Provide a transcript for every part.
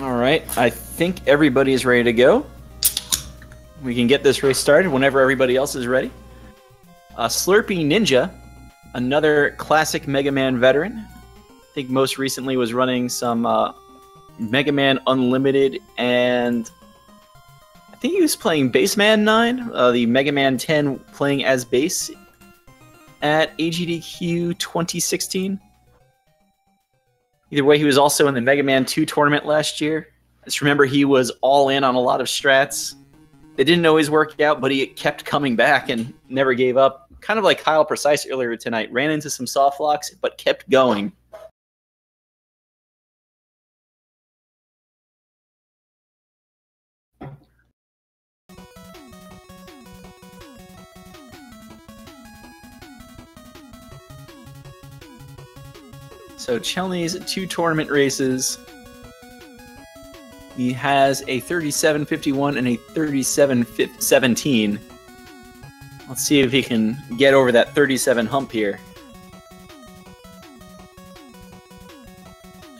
All right, I think everybody is ready to go. We can get this race started whenever everybody else is ready. SlurpeeNinja, another classic Mega Man veteran. I think most recently was running some Mega Man Unlimited, and I think he was playing Baseman 9, the Mega Man 10 playing as base at AGDQ 2016. Either way, he was also in the Mega Man 2 tournament last year. Just remember, he was all in on a lot of strats. They didn't always work out, but he kept coming back and never gave up. Kind of like Kyle Precise earlier tonight. Ran into some soft locks, but kept going. So Chelney's 2 tournament races. He has a 37.51 and a 37.17. Let's see if he can get over that 37 hump here.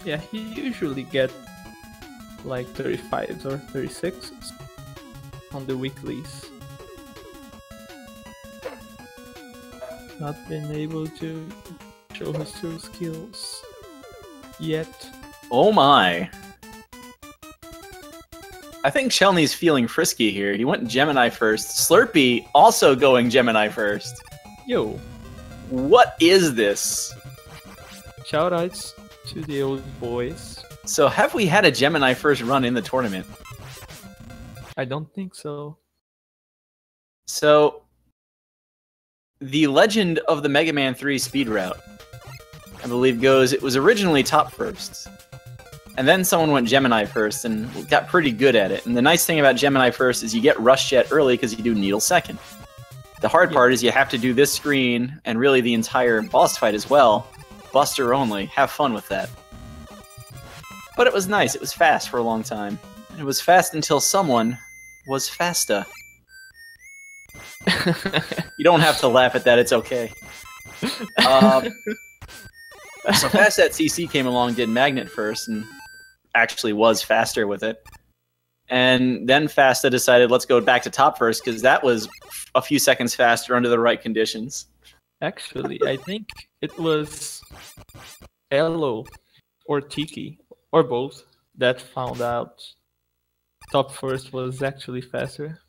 Yeah, he usually gets like 35s or 36s on the weeklies. Not been able to show his true skills yet. Oh my. I think Chelney's feeling frisky here. He went Gemini first. Slurpee also going Gemini first. Yo. What is this? Shoutouts to the old boys. So have we had a Gemini first run in the tournament? I don't think so. So, the legend of the Mega Man 3 speed route, I believe, goes, it was originally top first. And then someone went Gemini first and got pretty good at it. And the nice thing about Gemini first is you get Rush Jet early because you do Needle second. The hard part is you have to do this screen and really the entire boss fight as well. Buster only. Have fun with that. But it was nice. It was fast for a long time. It was fast until someone was faster. You don't have to laugh at that. It's okay. So Fast that CC came along, did Magnet first, and actually was faster with it. And then Fasta decided, let's go back to top first, because that was a few seconds faster under the right conditions. Actually, I think it was Elo or Tiki, or both, that found out top first was actually faster.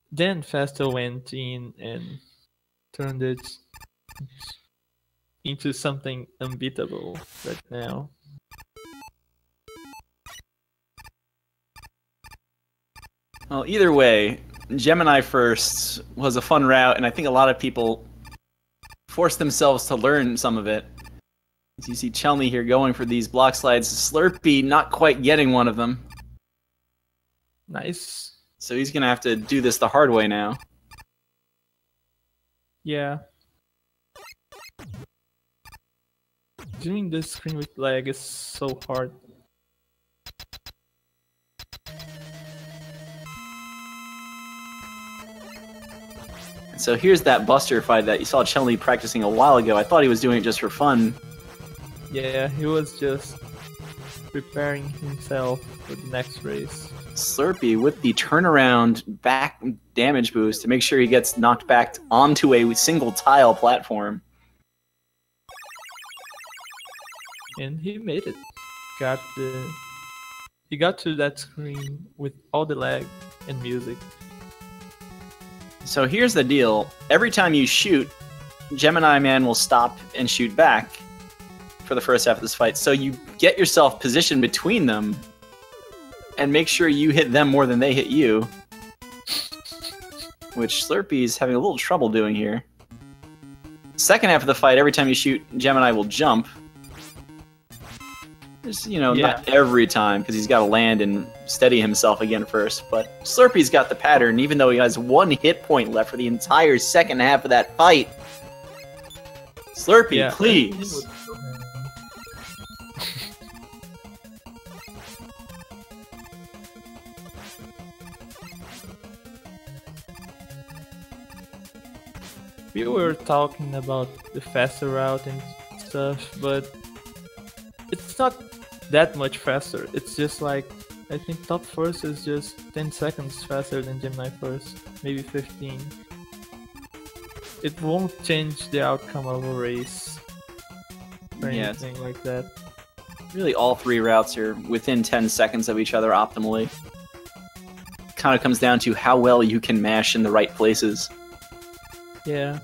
Then Fasta went in and turned it into something unbeatable right now. Well, either way, Gemini first was a fun route, and I think a lot of people forced themselves to learn some of it. As you see Chelney here going for these block slides. Slurpee not quite getting one of them. Nice. So he's going to have to do this the hard way now. Yeah. Doing this screen with lag is so hard. So here's that Buster fight that you saw Chelney practicing a while ago. I thought he was doing it just for fun. Yeah, he was just preparing himself for the next race. Slurpee with the turnaround back damage boost to make sure he gets knocked back onto a single tile platform. And he made it. He got to that screen with all the lag and music. So here's the deal. Every time you shoot, Gemini Man will stop and shoot back for the first half of this fight. So you get yourself positioned between them and make sure you hit them more than they hit you. Which Slurpee's having a little trouble doing here. Second half of the fight, every time you shoot, Gemini will jump. Just, you know, not every time, because he's got to land and steady himself again first. But Slurpee's got the pattern, even though he has 1 hit point left for the entire second half of that fight. Slurpee, please. We were talking about the faster route and stuff, but it's not that much faster. It's just like, I think top first is just 10 seconds faster than Gemini first, maybe 15. It won't change the outcome of a race or anything like that. Really, all three routes are within 10 seconds of each other optimally. Kind of comes down to how well you can mash in the right places. Yeah.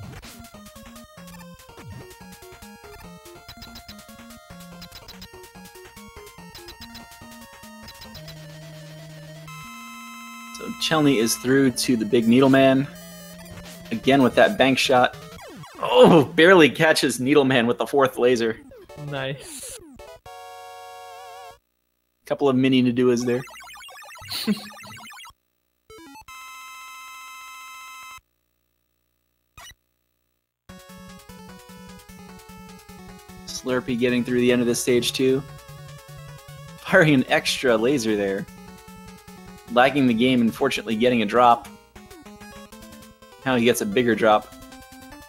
So Chelney is through to the big Needleman. Again with that bank shot. Oh, barely catches Needleman with the fourth laser. Nice. Couple of mini Naduas there. Slurpee getting through the end of the stage too. Firing an extra laser there. Lagging the game and fortunately getting a drop. Now he gets a bigger drop.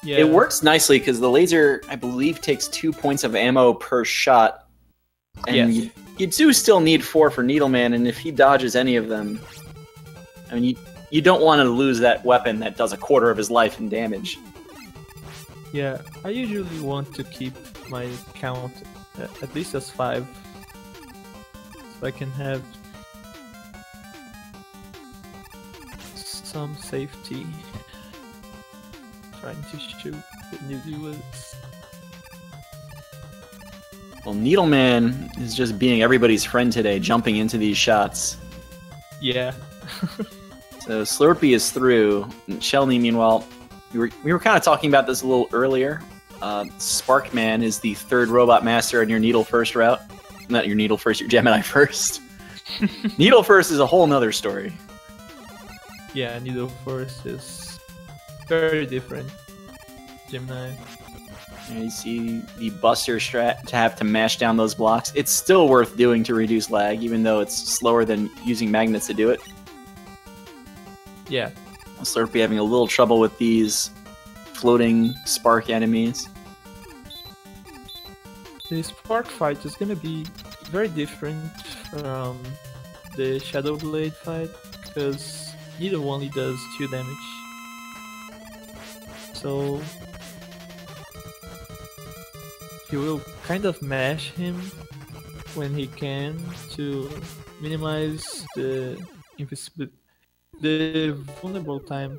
Yeah. It works nicely because the laser, I believe, takes 2 points of ammo per shot. And Yes. you do still need 4 for Needleman, and if he dodges any of them, I mean, you don't want to lose that weapon that does a quarter of his life in damage. Yeah, I usually want to keep my count at least as 5. So I can have some safety. Trying to shoot the new duels. Well, Needleman is just being everybody's friend today, jumping into these shots. Yeah. So Slurpee is through. And Chelney, meanwhile, we were kind of talking about this a little earlier. Sparkman is the third robot master on your Needle First route. Not your Needle First, your Gemini First. Needle First is a whole nother story. Yeah, Needle First is very different. Gemini. And you see the Buster strat to have to mash down those blocks. It's still worth doing to reduce lag, even though it's slower than using magnets to do it. Yeah. Slurpee having a little trouble with these floating spark enemies. The Spark fight is gonna be very different from the Shadow Blade fight, because neither only does 2 damage. So he will kind of mash him when he can to minimize the vulnerable time.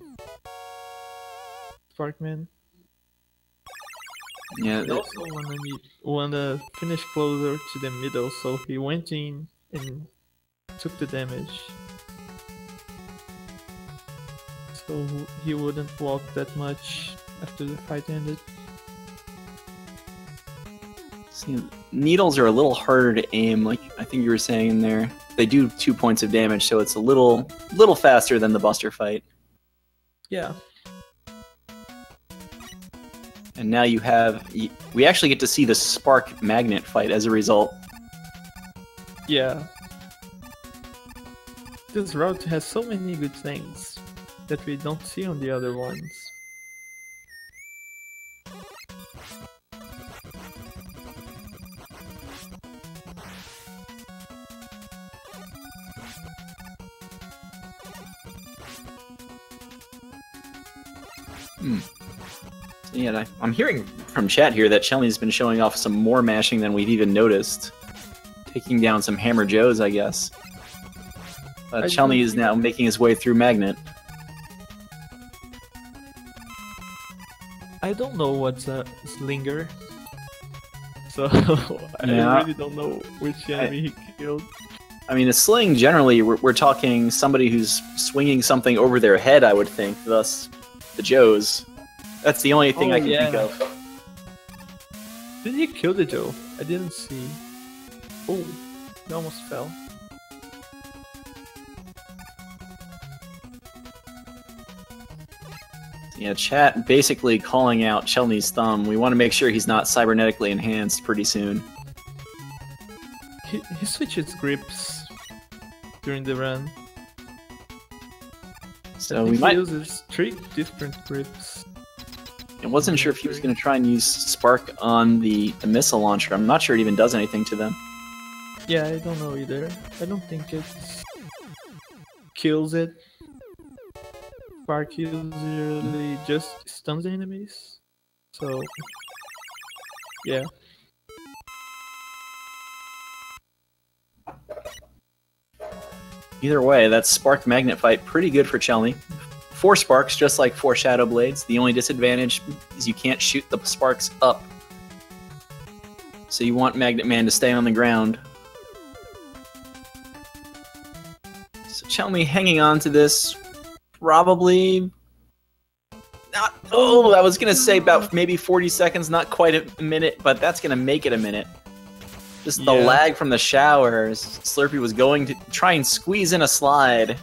Sparkman. Yeah, He also wanna finish closer to the middle, so he went in and took the damage. So he wouldn't walk that much after the fight ended. see, needles are a little harder to aim, like I think you were saying in there. They do 2 points of damage, so it's a little faster than the Buster fight. Yeah. And now we actually get to see the Spark Magnet fight as a result. Yeah. This route has so many good things that we don't see on the other ones. Yeah, I'm hearing from chat here that Chelney's been showing off some more mashing than we've even noticed. Taking down some Hammer Joes, I guess. Chelney is now making his way through Magnet. I don't know what's a slinger, so I really don't know which enemy he killed. I mean, a sling, generally, we're talking somebody who's swinging something over their head, I would think, thus the Joes. That's the only thing I can think of. Did he kill the Joe? I didn't see. Oh, he almost fell. Yeah, chat basically calling out Chelney's thumb. We want to make sure he's not cybernetically enhanced pretty soon. He switches grips during the run. So he we might. uses 3 different grips. I wasn't sure if he was going to try and use Spark on the missile launcher. I'm not sure it even does anything to them. Yeah, I don't know either. I don't think it kills it. Spark usually just stuns the enemies. So, yeah. Either way, that Spark Magnet fight pretty good for Chelney. 4 sparks, just like 4 Shadow Blades. The only disadvantage is you can't shoot the sparks up. So you want Magnet Man to stay on the ground. So Chelney hanging on to this, probably not. Oh, I was gonna say about maybe 40 seconds, not quite a minute, but that's gonna make it a minute. Just the lag from the showers. Slurpee was going to try and squeeze in a slide.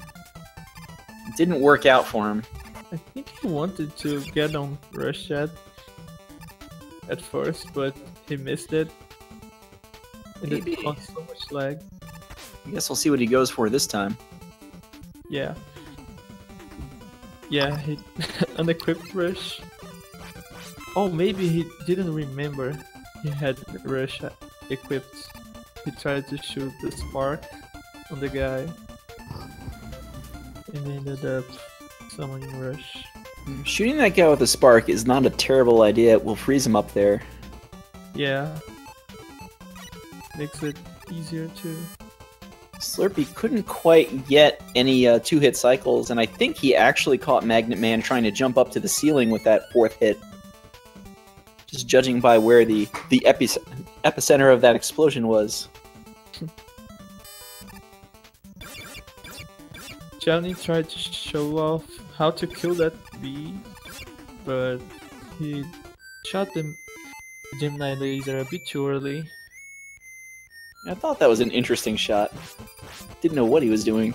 Didn't work out for him. I think he wanted to get on Rush at first, but he missed it. And it caused so much lag. I guess we'll see what he goes for this time. Yeah. Yeah, he unequipped Rush. Oh, maybe he didn't remember he had Rush equipped. He tried to shoot the spark on the guy and ended up summoning Rush. Shooting that guy with a spark is not a terrible idea. It will freeze him up there. Yeah. Makes it easier too. Slurpee couldn't quite get any 2-hit cycles, and I think he actually caught Magnet Man trying to jump up to the ceiling with that 4th hit. Just judging by where the epicenter of that explosion was. Chelney tried to show off how to kill that bee, but he shot the Gemini laser a bit too early. I thought that was an interesting shot. Didn't know what he was doing.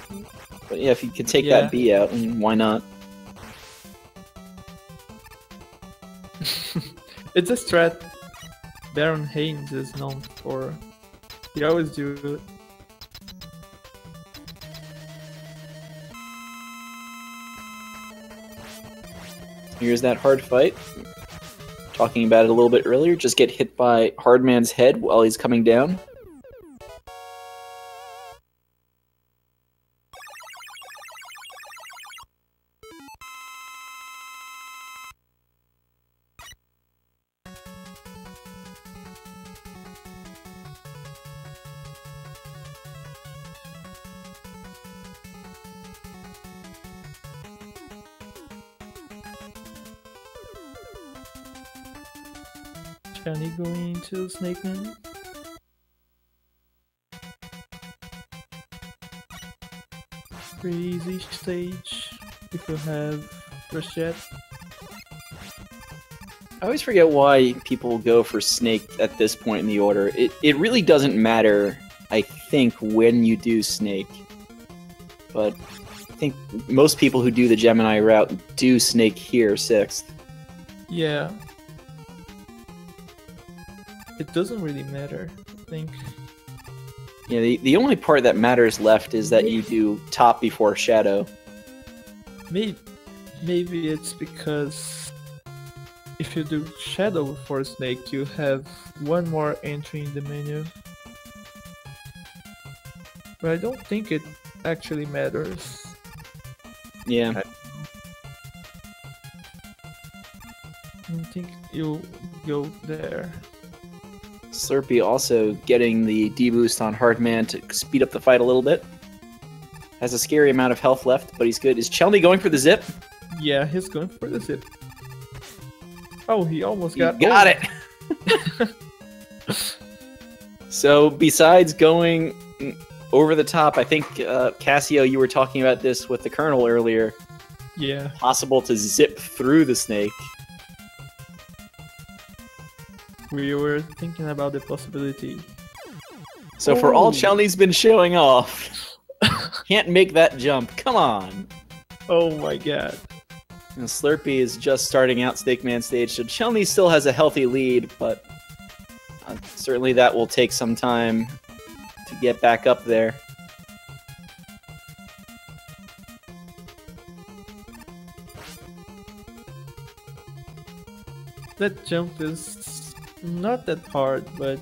But yeah, if he could take that bee out, why not? It's a strat Baron Haynes is known for. He always do it. Here's that hard fight. Talking about it a little bit earlier, just get hit by Hardman's head while he's coming down. Chelney going into Snake Man. Pretty easy stage if you have Rush Jet. I always forget why people go for Snake at this point in the order. It really doesn't matter, I think, when you do Snake. But I think most people who do the Gemini route do Snake here 6th. Yeah. It doesn't really matter, I think. Yeah, the only part that matters left is that you do top before Shadow. Maybe it's because if you do Shadow before Snake, you have one more entry in the menu. But I don't think it actually matters. Yeah. I don't think you'll go there. Slurpee also getting the D-boost on Hardman to speed up the fight a little bit. Has a scary amount of health left, but he's good. Is Chelney going for the zip? Yeah, he's going for the zip. Oh, he almost got it! So, besides going over the top, I think, Cassio, you were talking about this with the Colonel earlier. Yeah. Possible to zip through the snake. We were thinking about the possibility. So for all Chelney's been showing off, can't make that jump. Come on. Oh my god. And Slurpee is just starting out Snake Man stage, so Chelney still has a healthy lead, but certainly that will take some time to get back up there. That jump is not that hard, but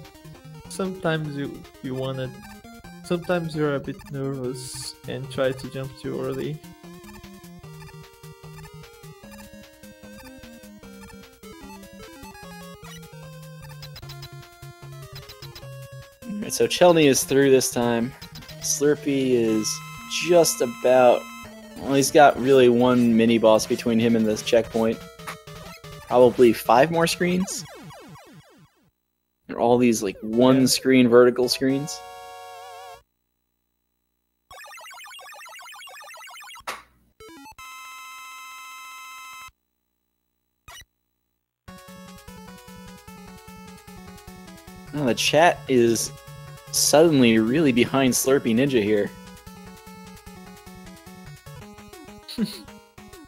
sometimes you wanna Sometimes you're a bit nervous and try to jump too early. Alright, so Chelney is through this time. Slurpee is just about... Well, he's got really one mini-boss between him and this checkpoint. Probably 5 more screens. There are all these, like, one-screen vertical screens. Oh, the chat is suddenly really behind SlurpeeNinja here.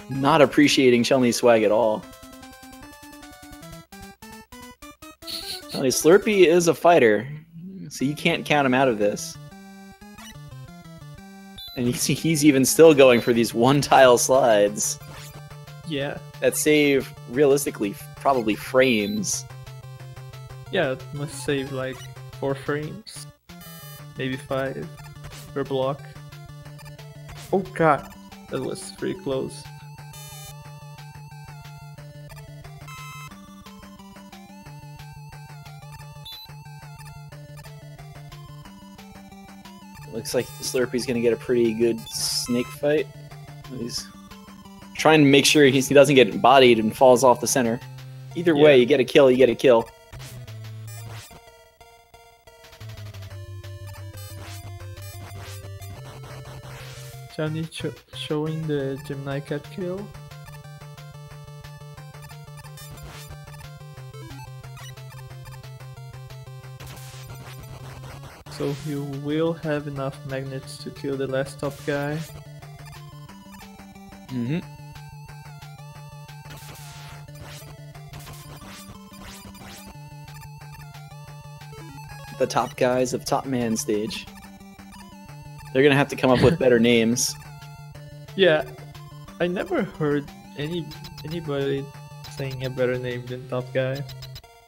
Not appreciating Chelney's swag at all. Slurpee is a fighter, so you can't count him out of this. And you see he's even still going for these one-tile slides. Yeah. That save, realistically, probably frames. Yeah, it must save like 4 frames. Maybe 5 per block. Oh god, that was pretty close. Looks like Slurpee's gonna get a pretty good snake fight. He's trying to make sure he doesn't get bodied and falls off the center. Either way, you get a kill, you get a kill. Chelney showing the Gemini cat kill. So he will have enough magnets to kill the last top guy. Mm-hmm. The top guys of Top Man stage. They're gonna have to come up with better names. Yeah, I never heard anybody saying a better name than Top Guy.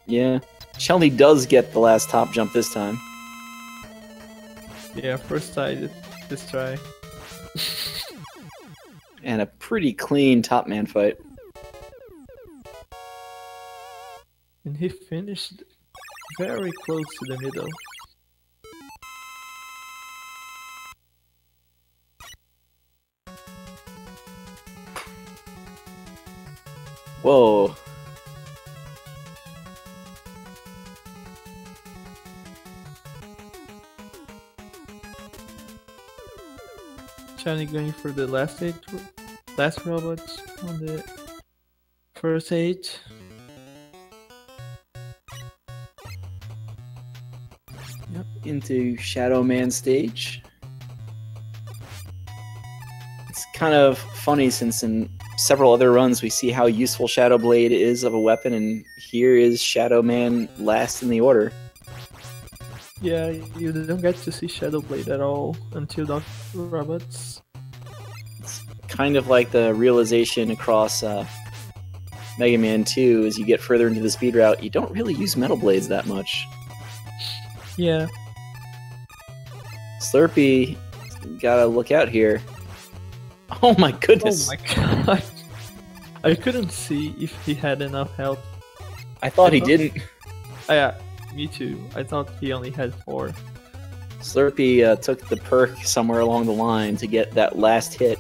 Yeah, Chelney does get the last top jump this time. Yeah, first try this try. And a pretty clean Top Man fight. And he finished very close to the middle. Whoa. Chelney going for the last robots on the first 8. Yep, into Shadow Man stage. It's kind of funny since in several other runs we see how useful Shadow Blade is of a weapon, and here is Shadow Man last in the order. Yeah, you don't get to see Shadow Blade at all until Dr. Robots. It's kind of like the realization across Mega Man 2 as you get further into the speed route, you don't really use Metal Blades that much. Yeah. Slurpee, gotta look out here. Oh my goodness! Oh my god! I couldn't see if he had enough health. I thought he didn't. Yeah, me too. I thought he only had 4. Slurpee took the perk somewhere along the line to get that last hit.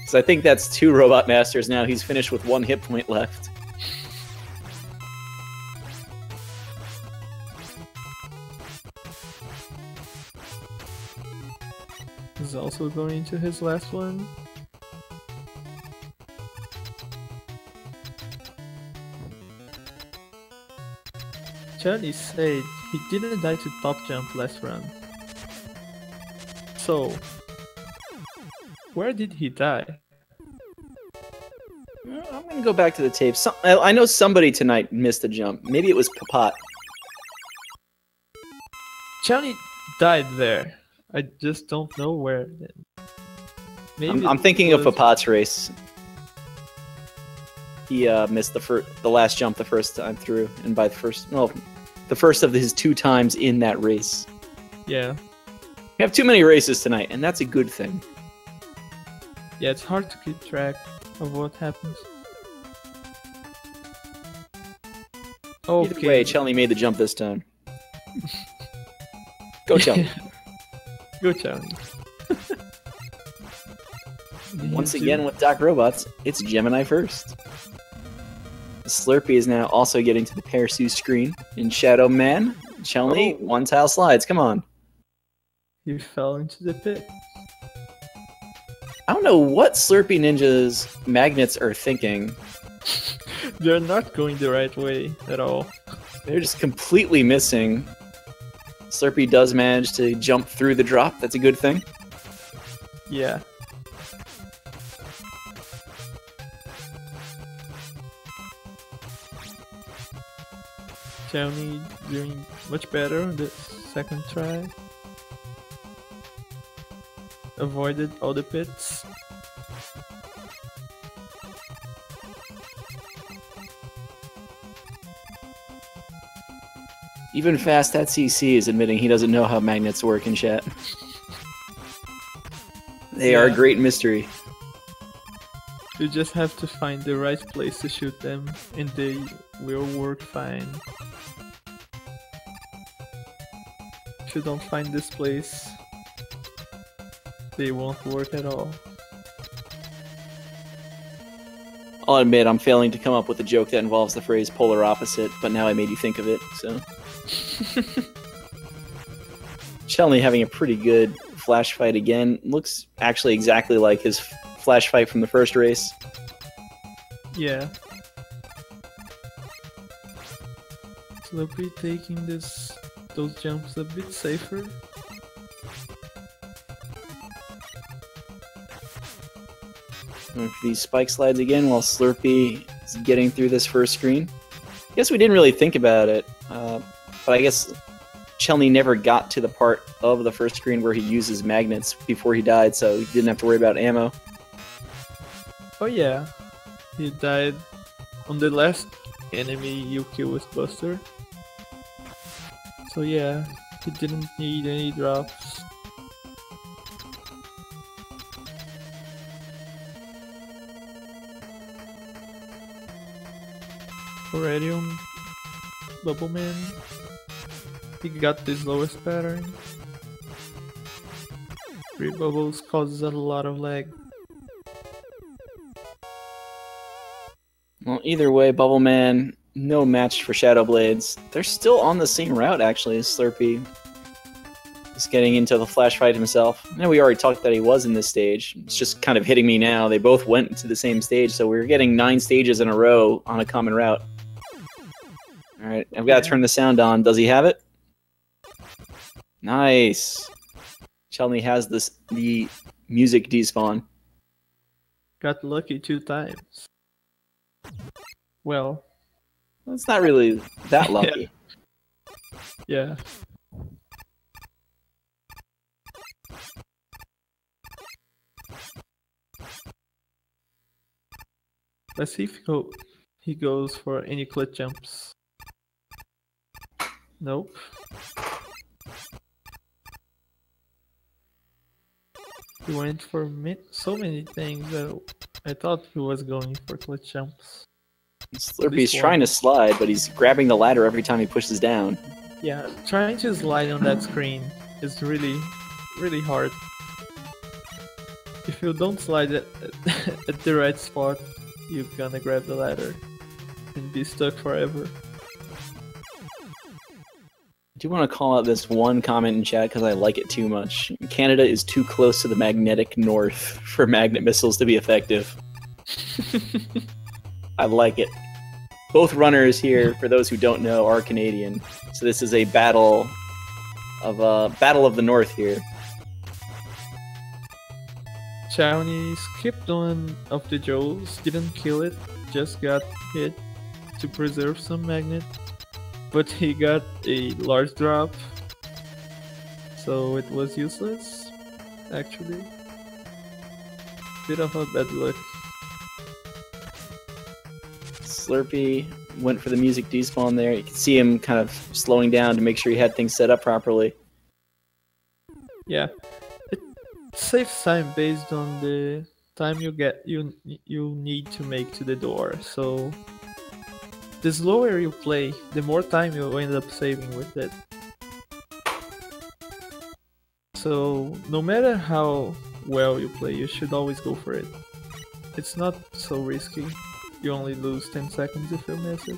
So I think that's 2 Robot Masters now. He's finished with 1 hit point left. He's also going to his last one. Chelney said he didn't die to top jump last run. So, where did he die? I'm gonna go back to the tape. I know somebody tonight missed a jump. Maybe it was Papat. Chelney died there. I just don't know where. Maybe I'm thinking of Papat's race. He missed the last jump the first time through, and by the first of his 2 times in that race. Yeah. We have too many races tonight, and that's a good thing. Yeah, it's hard to keep track of what happens. Okay. Either way, Chelney made the jump this time. Go Chelney. Go Chelney. Once again with Doc Robots, it's Gemini first. Slurpee is now also getting to the Parasue screen in Shadow Man. Chelney, one tile slides, come on. He fell into the pit. I don't know what SlurpeeNinja's magnets are thinking. They're not going the right way at all. They're just completely missing. Slurpee does manage to jump through the drop, that's a good thing. Yeah. Chelney doing much better on the second try. Avoided all the pits. Even Fast at CC is admitting he doesn't know how magnets work in chat. They are a great mystery. You just have to find the right place to shoot them, and they will work fine. If you don't find this place, they won't work at all. I'll admit I'm failing to come up with a joke that involves the phrase polar opposite, but now I made you think of it, so... Chelney having a pretty good flash fight again. Looks actually exactly like his flash fight from the first race. Yeah. Slurpee taking those jumps a bit safer. And for these spike slides again while Slurpee is getting through this first screen. I guess we didn't really think about it, but I guess Chelney never got to the part of the first screen where he uses magnets before he died, so he didn't have to worry about ammo. Oh yeah, he died on the last enemy you kill with Buster. So yeah, he didn't need any drops. Already on Bubble Man. He got this lowest pattern. 3 bubbles causes a lot of lag. Well, either way, Bubble Man, no match for Shadow Blades. They're still on the same route, actually, as Slurpee. He's getting into the flash fight himself. I know we already talked that he was in this stage. It's just kind of hitting me now. They both went to the same stage, so we're getting 9 stages in a row on a common route. Alright, I've got to turn the sound on. Does he have it? Nice. Chelney has the music despawn. Got lucky 2 times. Well, it's not really that lucky. Yeah. Let's see if he goes for any clutch jumps. Nope. He went for so many things that I thought he was going for clutch jumps. Slurpee's trying to slide, but he's grabbing the ladder every time he pushes down. Yeah, trying to slide on that screen is really, really hard. If you don't slide at the right spot, you're gonna grab the ladder and be stuck forever. I do want to call out this one comment in chat because I like it too much. Canada is too close to the magnetic north for magnet missiles to be effective. I like it. Both runners here, for those who don't know, are Canadian. So this is a battle of the North here. Chelney skipped one of the Joes, didn't kill it, just got hit to preserve some magnet. But he got a large drop, so it was useless, actually. Bit of a bad luck. Slurpee went for the music despawn there. You can see him kind of slowing down to make sure he had things set up properly. Yeah, it saves time based on the time you need to make to the door. So the slower you play, the more time you end up saving with it. So no matter how well you play, you should always go for it. It's not so risky. You only lose 10 seconds if you miss it.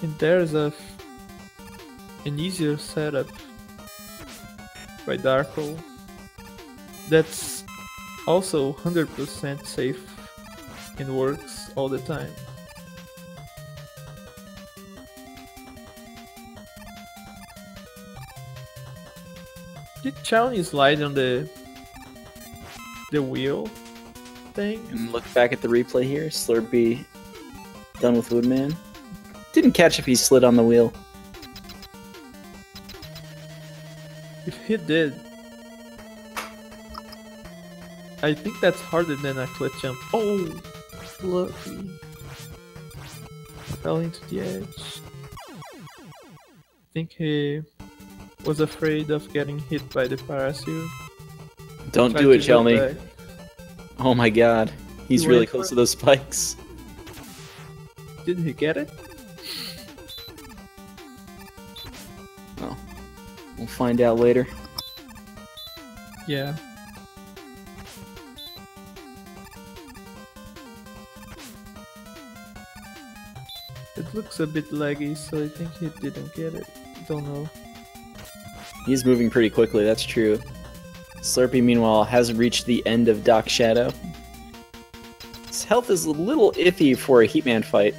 And there's an easier setup by Darko that's also 100% safe and works all the time. Did Chelney slide on the wheel thing? And look back at the replay here. Slurpee done with Woodman. Didn't catch if he slid on the wheel. If he did, I think that's harder than a cliff jump. Oh, lucky. Fell into the edge. I think he was afraid of getting hit by the parachute. Don't Tried do it, to go Chelney. back. Oh my god. He's He really went close for to those spikes. Didn't he get it? Oh. We'll find out later. Yeah. It looks a bit laggy, so I think he didn't get it. Don't know. He's moving pretty quickly, that's true. Slurpee, meanwhile, has reached the end of Doc Shadow. His health is a little iffy for a Heatman fight.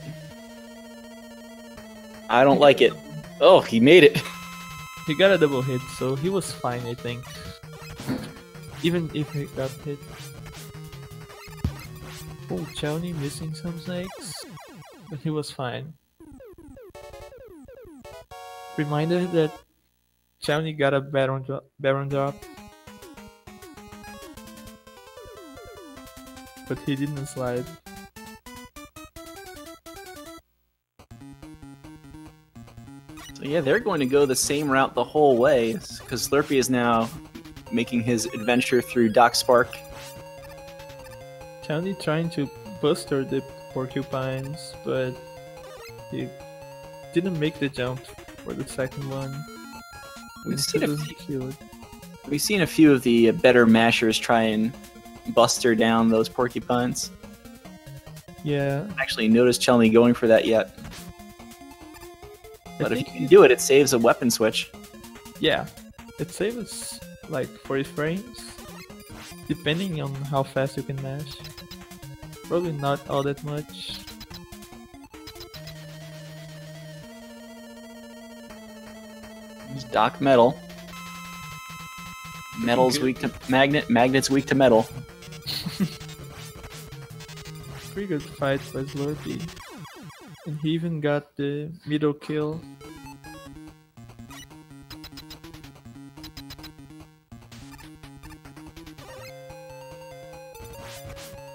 I don't like it. Oh, he made it. He got a double hit, so he was fine, I think. Even if he got hit. Oh, Chelney missing some snakes, but he was fine. Reminder that Chelney got a Baron drop. But he didn't slide. So yeah, they're going to go the same route the whole way, because Slurpee is now making his adventure through Doc Spark. Chelney trying to buster the porcupines, but he didn't make the jump for the second one. We've seen a Doesn't few- kill it. We've seen a few of the better mashers try and buster down those porcupines. Yeah, Actually, noticed Chelney going for that yet. I But if you think can do it, it saves a weapon switch. yeah, it saves like 40 frames, depending on how fast you can mash. Probably not all that much. There's Doc Metal. Metal's weak to magnet, magnet's weak to metal. Pretty good fight by Slurpee. And he even got the middle kill.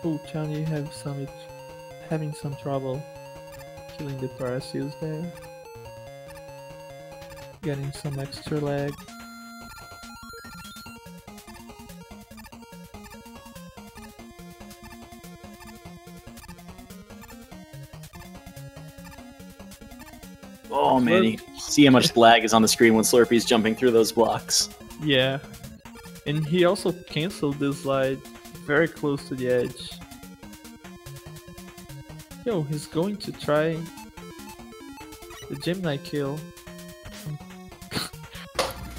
Oh, Chelney having some trouble killing the parasites there. Getting some extra lag. Oh man, you see how much lag is on the screen when Slurpee's jumping through those blocks. Yeah. And he also cancelled the slide very close to the edge. Yo, he's going to try the Gemini kill.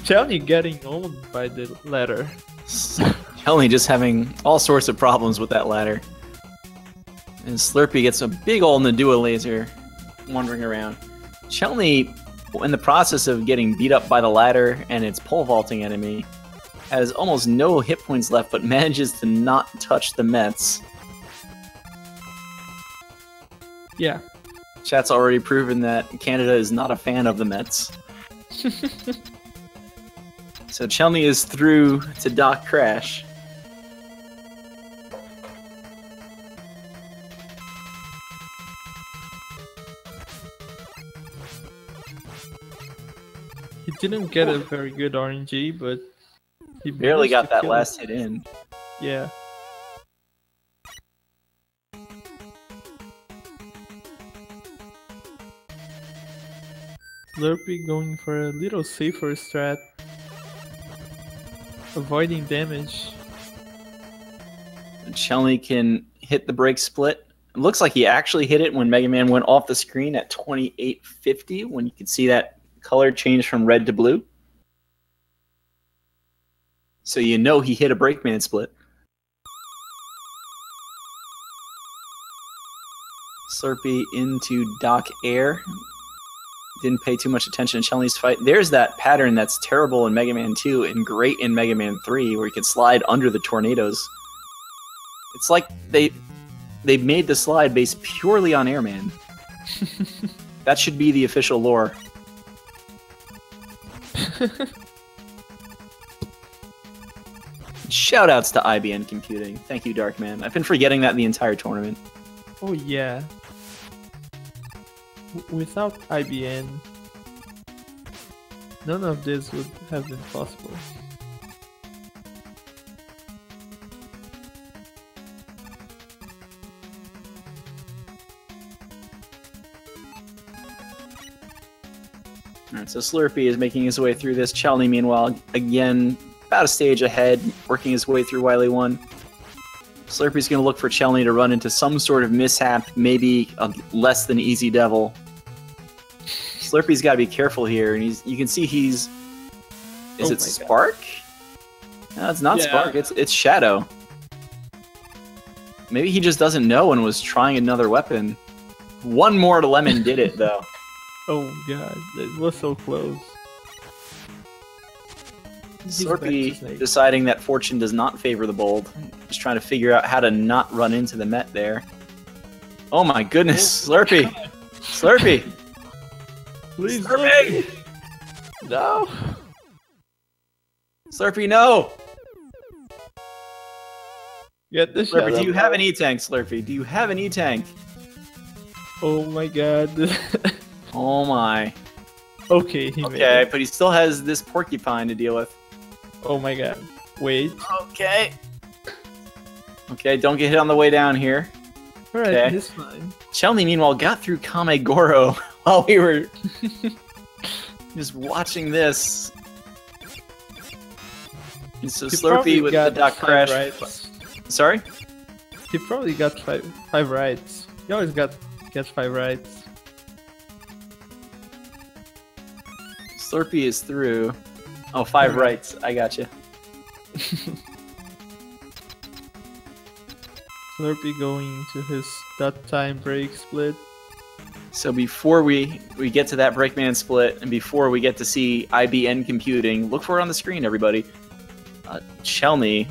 Chelney getting owned by the ladder. Chelney just having all sorts of problems with that ladder. And Slurpee gets a big ol' Nadua laser wandering around. Chelney, in the process of getting beat up by the ladder and its pole vaulting enemy, has almost no hit points left, but manages to not touch the Mets. Yeah. Chat's already proven that Canada is not a fan of the Mets. So Chelney is through to Doc Crash. He didn't get a very good RNG, but he Barely managed got to that kill last it. hit in. Yeah. Slurpee going for a little safer strat, avoiding damage. Chelney can hit the break split. It looks like he actually hit it when Mega Man went off the screen at 2850, when you could see that color change from red to blue. So you know he hit a Breakman split. Slurpee into Doc Air. Didn't pay too much attention to Chelney's fight. There's that pattern that's terrible in Mega Man 2 and great in Mega Man 3, where you can slide under the tornadoes. It's like they made the slide based purely on Airman. That should be the official lore. Shoutouts to IBN Computing. Thank you, Darkman. I've been forgetting that the entire tournament. Oh yeah. Without IBN, none of this would have been possible. Alright, so Slurpee is making his way through this. Chelney, meanwhile, again, about a stage ahead, working his way through Wily 1. Slurpee's going to look for Chelney to run into some sort of mishap, maybe a less than easy devil. Slurpee's got to be careful here, and you can see he's... Is it Spark? No, it's not Spark, it's Shadow. Maybe he just doesn't know and was trying another weapon. One more to Lemon did it, though. Oh god, it was so close. Slurpee deciding that fortune does not favor the bold. Just trying to figure out how to not run into the Met there. Oh my goodness, Slurpee! Slurpee! Please, Slurpee! No! Slurpee, no! Get the Slurpee, do you have an E-Tank, Slurpee? Do you have an E-Tank? Oh my god. Oh my. Okay, he made Okay, it. but he still has this porcupine to deal with. Oh my god. Wait. Okay. Okay, don't get hit on the way down here. Alright, Okay. it's fine. Chelney, meanwhile, got through Kamegoro while we were just watching this. And so He Slurpee probably with the got Doc 5 Crash. rights. Sorry? He probably got five rights. He always gets 5 rights. Slurpee is through. Oh, 5 rights. I gotcha. Slurpee going to his that time break split. So before we get to that Breakman split, and before we get to see IBN Computing, look for it on the screen, everybody. Chelney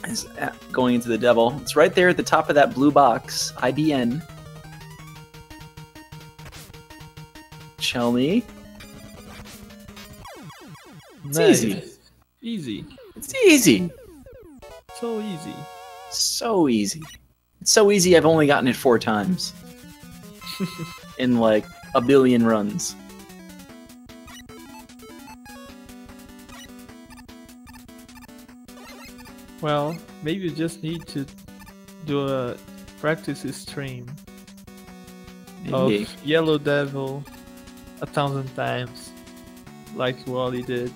is going into the devil. It's right there at the top of that blue box. IBN. Chelney. It's easy. Easy. It's easy. So easy. So easy. It's so easy I've only gotten it 4 times. In like a billion runs. Well, maybe you just need to do a practice stream Maybe. of Yellow Devil 1,000 times, like Wally did.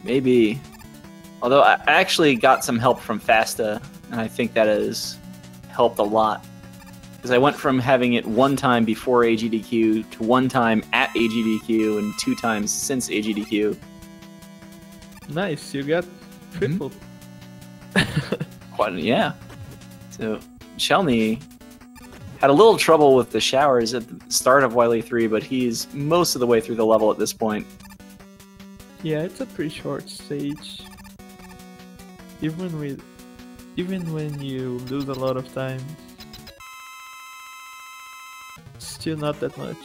Maybe. Although I actually got some help from Fasta, and I think that has helped a lot. Because I went from having it 1 time before AGDQ to 1 time at AGDQ and 2 times since AGDQ. Nice, you got triple. Quite, yeah. So Chelney had a little trouble with the showers at the start of Wily 3, but he's most of the way through the level at this point. Yeah, it's a pretty short stage. Even when you lose a lot of time, still not that much.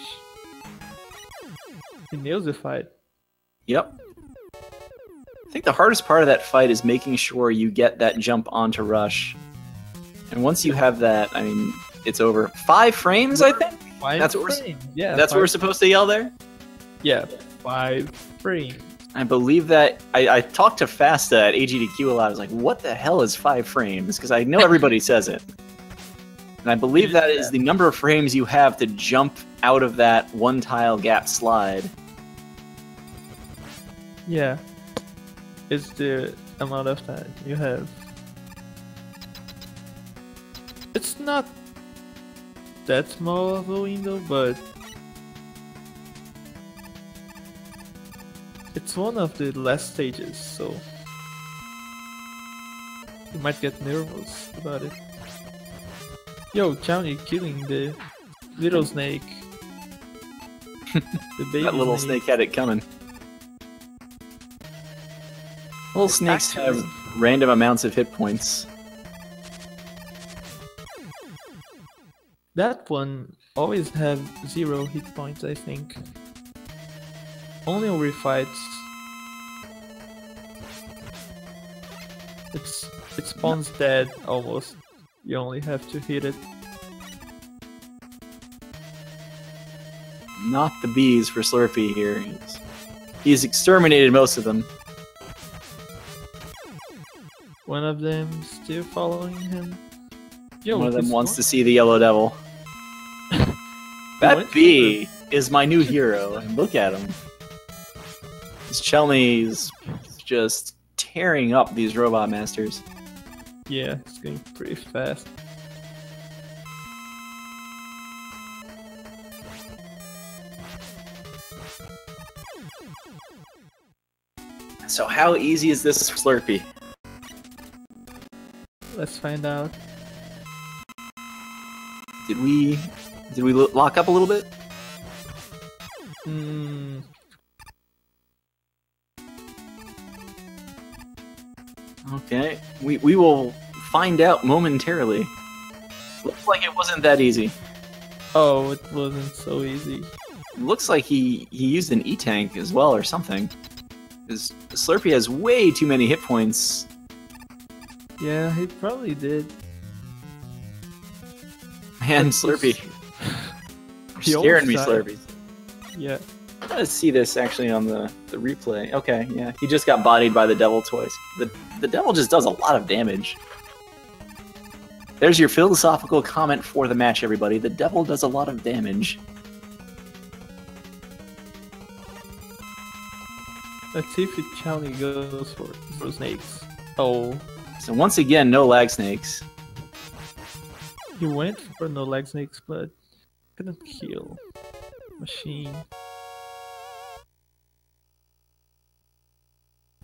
He nails the fight. Yep. I think the hardest part of that fight is making sure you get that jump onto Rush. And once you have that, I mean, it's over. 5 frames, I think? That's what Yeah, that's what we're supposed to yell there? Yeah, 5 frames. I believe that I talked to Fasta at AGDQ a lot. I was like, what the hell is 5 frames? Because I know everybody says it. And I believe that is the number of frames you have to jump out of that one tile gap slide. Yeah. It's the amount of time you have. It's not that small of a window, but it's one of the last stages, so you might get nervous about it. Yo, Chelney killing the little snake. The baby That little snake had it coming. Little snakes have random amounts of hit points. That one always have 0 hit points, I think. Only on refights. It spawns dead almost. You only have to hit it. Not the bees for Slurpee here. He's exterminated most of them. One of them still following him. Yo, one of them wants to see the yellow devil. That bee is my new hero, and look at him. This Chelney's just tearing up these robot masters. Yeah, it's going pretty fast. So how easy is this Slurpee? Let's find out. Did we lock up a little bit? Okay, we will find out momentarily. Looks like it wasn't that easy. Oh, it wasn't so easy. It looks like he used an E-tank as well or something. Because Slurpee has way too many hit points. Yeah, he probably did. Man, Slurpee. You're scaring me, Slurpee. Yeah. Let's see this actually on the replay. Okay, yeah. He just got bodied by the devil twice. The devil just does a lot of damage. There's your philosophical comment for the match, everybody. The devil does a lot of damage. Let's see if Chelney goes for snakes. Oh. So once again, no lag snakes. He went for no lag snakes, but couldn't kill. Machine.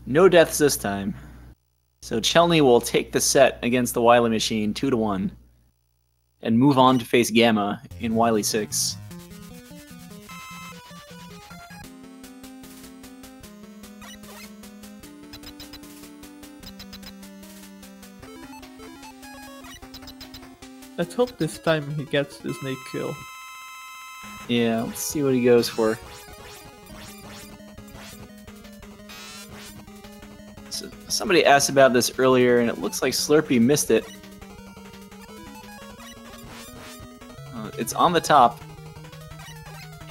No deaths this time. So Chelney will take the set against the Wily Machine 2-1 and move on to face Gamma in Wily 6. Let's hope this time he gets the snake kill. Yeah, let's see what he goes for. So, somebody asked about this earlier, and it looks like Slurpee missed it. It's on the top.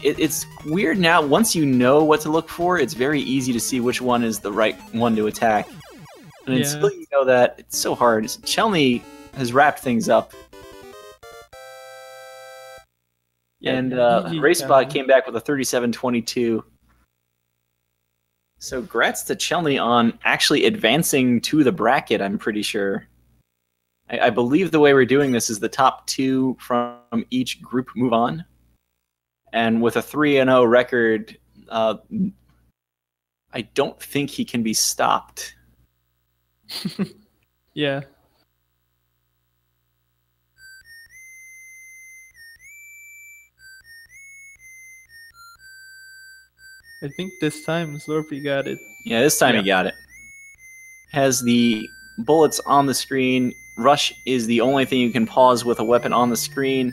It's weird now. Once you know what to look for, it's very easy to see which one is the right one to attack. And until you know that, it's so hard. Chelney has wrapped things up. Yeah, and Racebot came back with a 37-22. So grats to Chelney on actually advancing to the bracket, I'm pretty sure. I believe the way we're doing this is the top 2 from each group move on. And with a 3-0 record, I don't think he can be stopped. Yeah. I think this time Slurpee got it. Yeah, this time he got it. Has the bullets on the screen. Rush is the only thing you can pause with a weapon on the screen.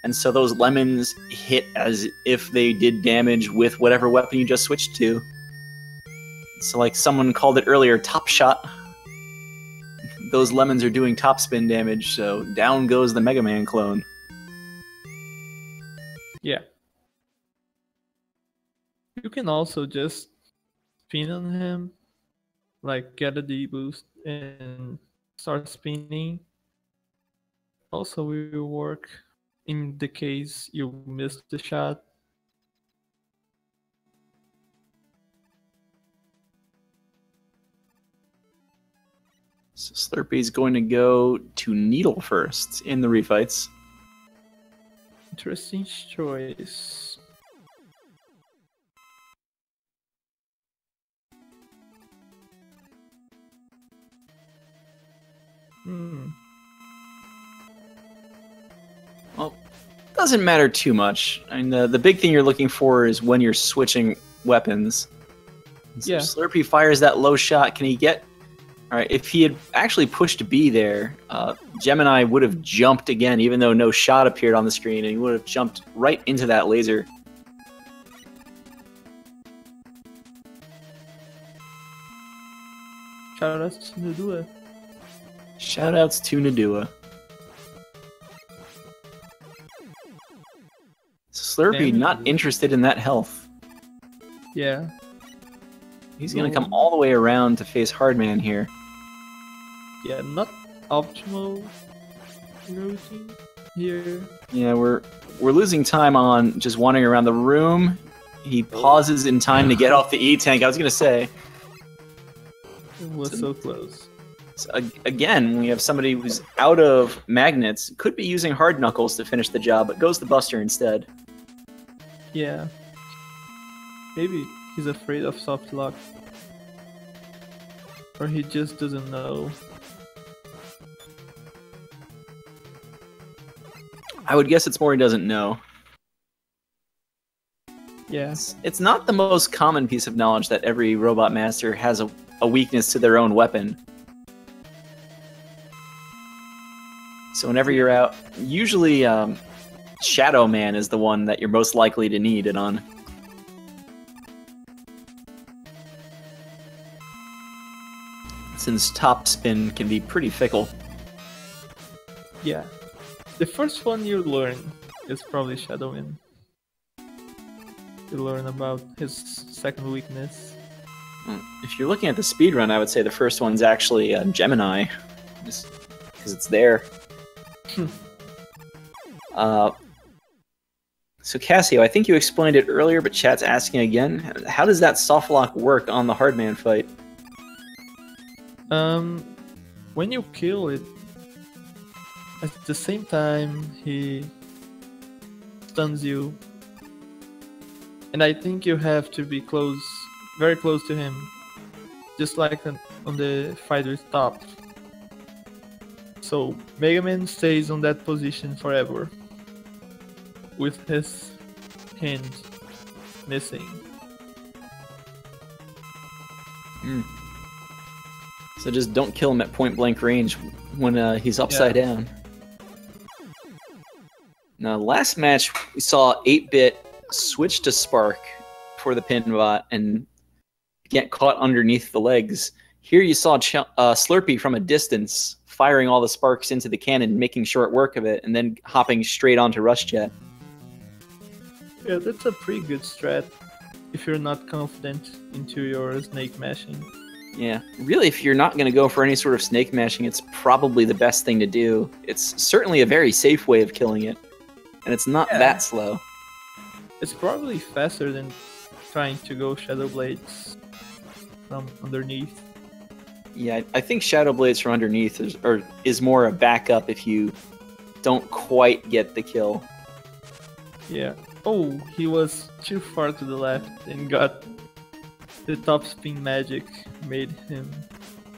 And so those lemons hit as if they did damage with whatever weapon you just switched to. So like someone called it earlier, top shot. Those lemons are doing top spin damage, so down goes the Mega Man clone. Yeah. You can also just spin on him, like get a D boost and start spinning. Also will work in the case you missed the shot. So Slurpee's going to go to Needle first in the refights. Interesting choice. Well, doesn't matter too much. I mean, the big thing you're looking for is when you're switching weapons. So Yeah. Slurpee fires that low shot. Can he get... All right, if he had actually pushed B there, Gemini would have jumped again, even though no shot appeared on the screen, and he would have jumped right into that laser. Shoutouts to Nadua. Shoutouts to Nadua. Slurpee not interested in that health. Yeah. He's going to come all the way around to face Hardman here. Yeah, not optimal routine here. Yeah, we're losing time on just wandering around the room. He pauses in time to get off the E-tank. I was going to say. It was so close. So, again, we have somebody who's out of magnets. Could be using hard knuckles to finish the job, but goes the Buster instead. Yeah. Maybe he's afraid of soft lock. Or he just doesn't know. I would guess it's more he doesn't know. Yeah. It's not the most common piece of knowledge that every robot master has a weakness to their own weapon. So whenever you're out, usually Shadow Man is the one that you're most likely to need it on. Since top spin can be pretty fickle. Yeah. The first one you learn is probably Shadowin. You learn about his second weakness. If you're looking at the speedrun, I would say the first one's actually Gemini. Just because it's there. So Cassio, I think you explained it earlier, but chat's asking again. How does that soft lock work on the Hardman fight? When you kill it, at the same time he stuns you, and I think you have to be close, very close to him, just like on the fighter's top. So Mega Man stays on that position forever, with his hand missing. So just don't kill him at point blank range when he's upside down. Now, last match we saw 8-bit switch to Spark for the pin bot and get caught underneath the legs. Here you saw Slurpee from a distance firing all the sparks into the cannon, making short work of it, and then hopping straight onto Rush Jet. Yeah, that's a pretty good strat if you're not confident into your snake mashing. Yeah, really, if you're not going to go for any sort of snake mashing, it's probably the best thing to do. It's certainly a very safe way of killing it, and it's not that slow. It's probably faster than trying to go Shadow Blades from underneath. Yeah, I think Shadow Blades from underneath is more a backup if you don't quite get the kill. Yeah. Oh, he was too far to the left and got the top spin magic, made him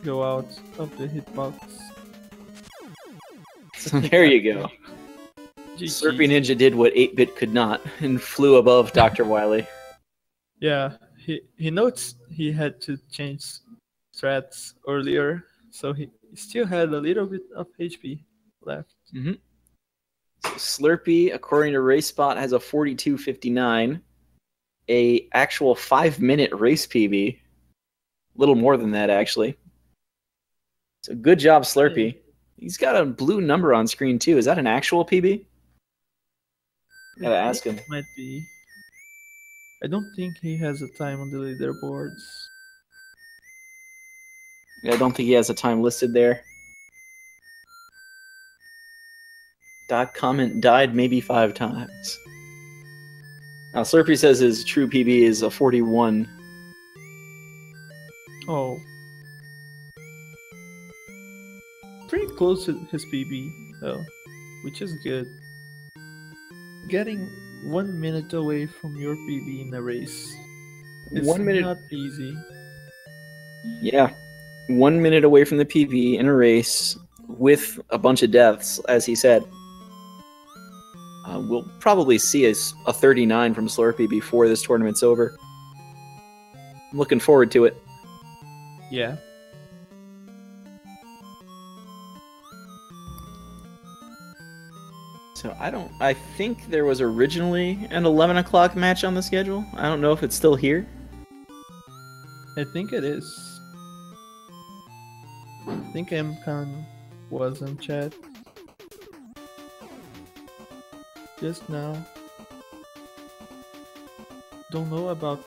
go out of the hitbox. So there you go. SlurpeeNinja did what 8-bit could not and flew above Dr. Wily. Yeah, he noticed he had to change strats earlier, so he still had a little bit of HP left. So Slurpee, according to RaceBot, has a 42.59, a actual 5-minute race PB. A little more than that, actually. So good job, Slurpee. He's got a blue number on screen, too. Is that an actual PB? Gotta ask him. Might be. I don't think he has a time on the leaderboards. I don't think he has a time listed there. Dot comment died maybe 5 times. Now Slurpee says his true PB is a 41. Oh. Pretty close to his PB, though, which is good. Getting 1 minute away from your PB in a race is 1 minute. not easy. Yeah. 1 minute away from the PB in a race with a bunch of deaths, as he said. We'll probably see a 39 from Slurpee before this tournament's over. I'm looking forward to it. Yeah. So I think there was originally an 11 o'clock match on the schedule. I don't know if it's still here. I think it is. I think MCon was in chat just now. Don't know about